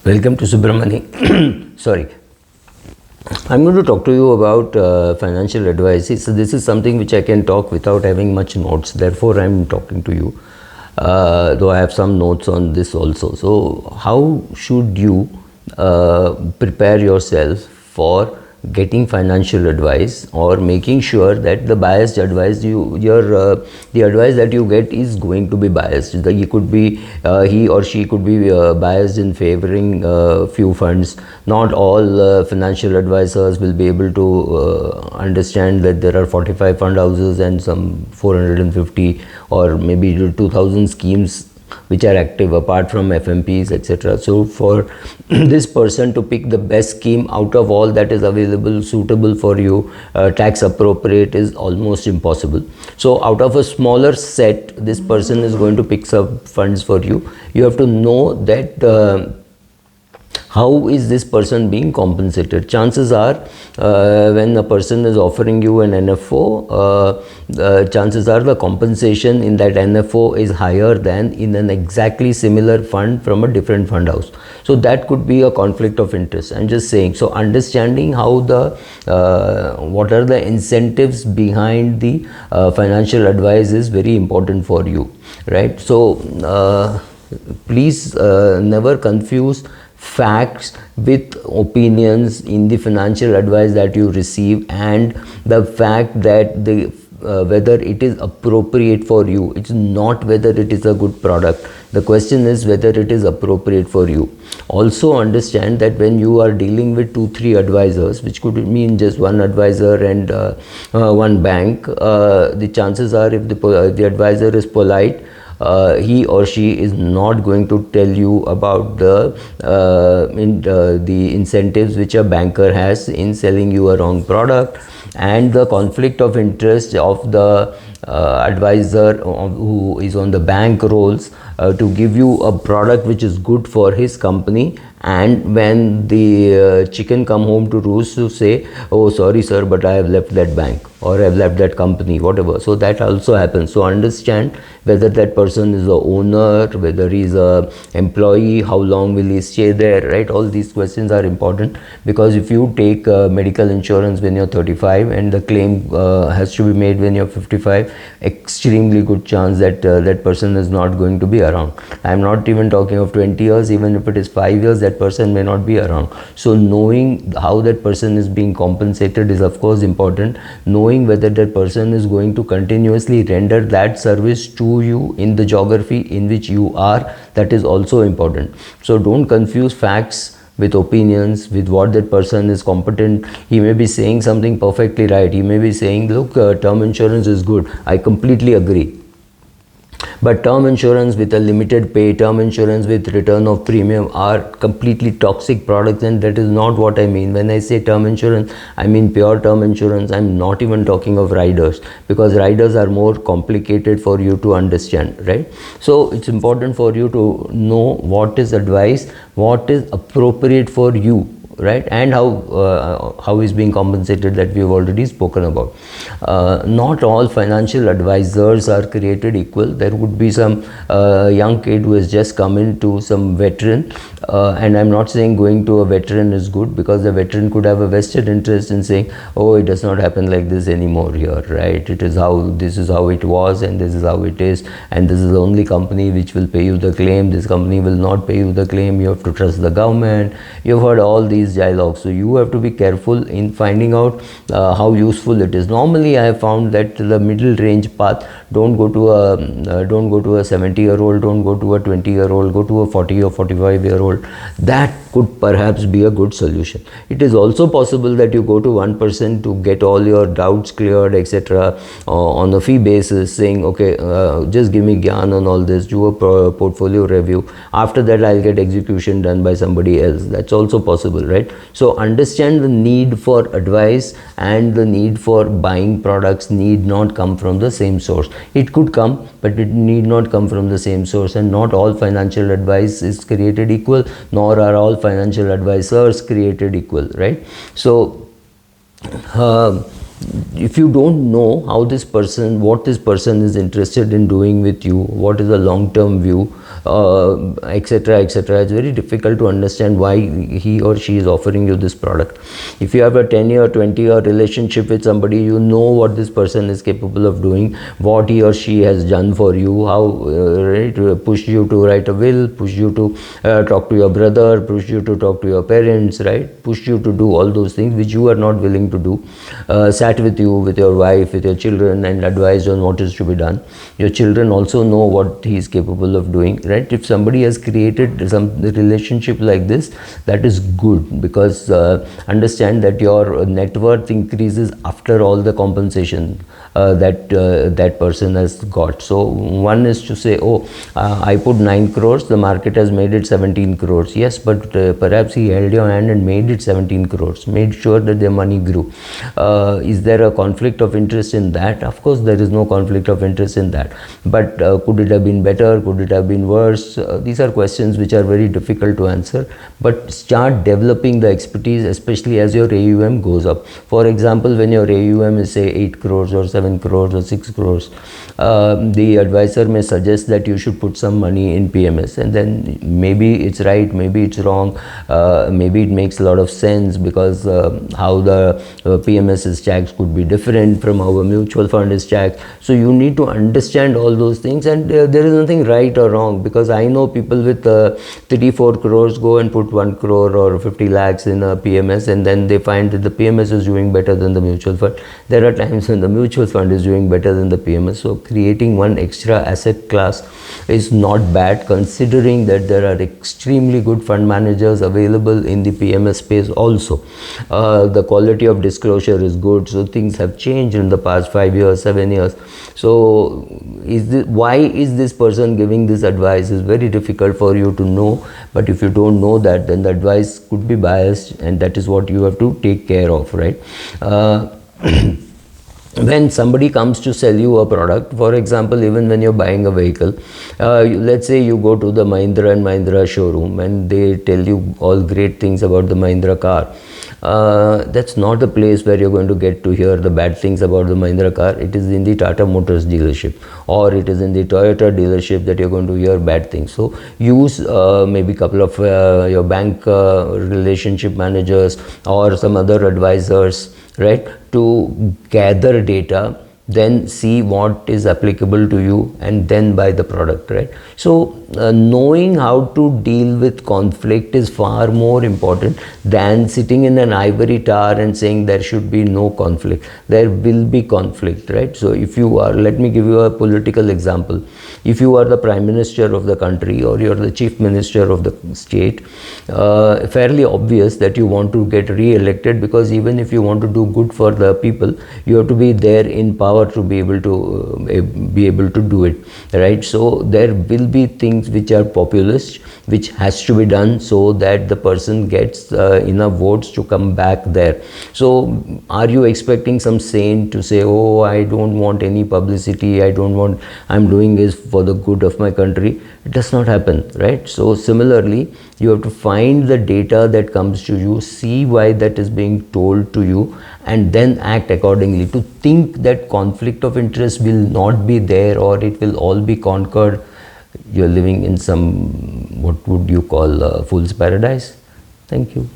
Welcome to Subramani. Sorry. I'm going to talk to you about financial advice. So this is something which I can talk without having much notes. Therefore, I'm talking to you. Though I have some notes on this also. So how should you prepare yourself for getting financial advice, or making sure that the biased advice the advice that you get is going to be biased? He could be he or she could be biased in favoring few funds. Not all financial advisors will be able to understand that there are 45 fund houses and some 450 or maybe 2000 schemes which are active apart from FMPs, etc. So for this person to pick the best scheme out of all that is available, suitable for you, tax appropriate, is almost impossible. So out of a smaller set, this person is going to pick some funds for you. You have to know that how is this person being compensated. Chances are when a person is offering you an NFO, chances are the compensation in that NFO is higher than in an exactly similar fund from a different fund house. So that could be a conflict of interest. I'm just saying. So understanding how what are the incentives behind the financial advice is very important for you, right? So please never confuse facts with opinions in the financial advice that you receive, and the fact that whether it is appropriate for you. It's not whether it is a good product. The question is whether it is appropriate for you. Also understand that when you are dealing with 2-3 advisors, which could mean just one advisor and one bank, the chances are, if the advisor is polite, he or she is not going to tell you about the incentives which a banker has in selling you a wrong product, and the conflict of interest of the advisor who is on the bank rolls to give you a product which is good for his company, and when the chicken come home to roost, to say, oh sorry sir, but I have left that bank, or I have left that company, whatever. So that also happens. So understand whether that person is a owner, whether he is a employee, how long will he stay there, right? All these questions are important, because if you take medical insurance when you're 35 and the claim has to be made when you're 55, extremely good chance that that person is not going to be around. I'm not even talking of 20 years, even if it is 5 years, that person may not be around. So knowing how that person is being compensated is of course important. Knowing whether that person is going to continuously render that service to you in the geography in which you are, that is also important. So don't confuse facts with opinions, with what that person is competent. He may be saying something perfectly right. He may be saying, look, term insurance is good. I completely agree. But term insurance with a limited pay, term insurance with return of premium are completely toxic products, and that is not what I mean. When I say term insurance, I mean pure term insurance. I'm not even talking of riders, because riders are more complicated for you to understand, right? So it's important for you to know what is advice, what is appropriate for you, right? And how is being compensated, that we have already spoken about. Not all financial advisors are created equal. There would be some young kid who has just come into some veteran, and I'm not saying going to a veteran is good, because the veteran could have a vested interest in saying, oh, it does not happen like this anymore here, right? This is how it was, and this is how it is, and this is the only company which will pay you the claim. This company will not pay you the claim. You have to trust the government. You've heard all these dialogues. So you have to be careful in finding out how useful it is. Normally I have found that the middle range path, don't go to a 70-year-old, don't go to a 20-year-old, go to a 40 or 45-year-old. That could perhaps be a good solution. It is also possible that you go to one person to get all your doubts cleared, etc., on a fee basis, saying, okay, just give me gyan on all this, do a portfolio review. After that I'll get execution done by somebody else. That's also possible, right? So understand the need for advice and the need for buying products need not come from the same source. It could come, but it need not come from the same source. And not all financial advice is created equal, nor are all financial advisors created equal, right? So if you don't know how this person, what this person is interested in doing with you, what is the long term view, etc., etc., it's very difficult to understand why he or she is offering you this product. If you have a 10-year, 20-year relationship with somebody, you know what this person is capable of doing, what he or she has done for you, how pushed you to write a will, pushed you to talk to your brother, pushed you to talk to your parents, right, pushed you to do all those things which you are not willing to do, sat with you, with your wife, with your children, and advised on what is to be done. Your children also know what he is capable of doing, right? If somebody has created some relationship like this, that is good, because understand that your net worth increases after all the compensation that person has got. So one is to say, oh, I put 9 crores, the market has made it 17 crores. Yes, but perhaps he held your hand and made it 17 crores, made sure that their money grew. Is there a conflict of interest in that? Of course there is no conflict of interest in that, but could it have been better, could it have been worse? These are questions which are very difficult to answer, but start developing the expertise, especially as your AUM goes up. For example, when your AUM is say 8 crores or 7 crores or 6 crores, the advisor may suggest that you should put some money in PMS, and then maybe it's right, maybe it's wrong, maybe it makes a lot of sense, because how the PMS is taxed could be different from how a mutual fund is taxed. So you need to understand all those things, and there is nothing right or wrong, because I know people with 3-4 crores go and put 1 crore or 50 lakhs in a PMS, and then they find that the PMS is doing better than the mutual fund. There are times when the mutual fund is doing better than the PMS. So creating one extra asset class is not bad, considering that there are extremely good fund managers available in the PMS space also. The quality of disclosure is good, so things have changed in the past 5 years, 7 years. So why is this person giving this advice is very difficult for you to know, but if you don't know that, then the advice could be biased, and that is what you have to take care of, right? When somebody comes to sell you a product, for example, even when you're buying a vehicle, let's say you go to the Mahindra and Mahindra showroom and they tell you all great things about the Mahindra car. That's not the place where you're going to get to hear the bad things about the Mahindra car. It is in the Tata Motors dealership, or it is in the Toyota dealership that you're going to hear bad things. So use maybe a couple of your bank relationship managers or some other advisors, right, to gather data, then see what is applicable to you, and then buy the product, right? So knowing how to deal with conflict is far more important than sitting in an ivory tower and saying there should be no conflict. There will be conflict, right? So if you are, let me give you a political example. If you are the prime minister of the country, or you're the chief minister of the state, fairly obvious that you want to get re-elected, because even if you want to do good for the people, you have to be there in power to be able to do it, right? So there will be things which are populist, which has to be done so that the person gets enough votes to come back there. So are you expecting some saint to say, oh, I don't want any publicity, I'm doing this for the good of my country? It does not happen, right? So similarly, you have to find the data that comes to you, see why that is being told to you, and then act accordingly. To think that conflict of interest will not be there, or it will all be conquered, you're living in some, what would you call, fool's paradise. Thank you.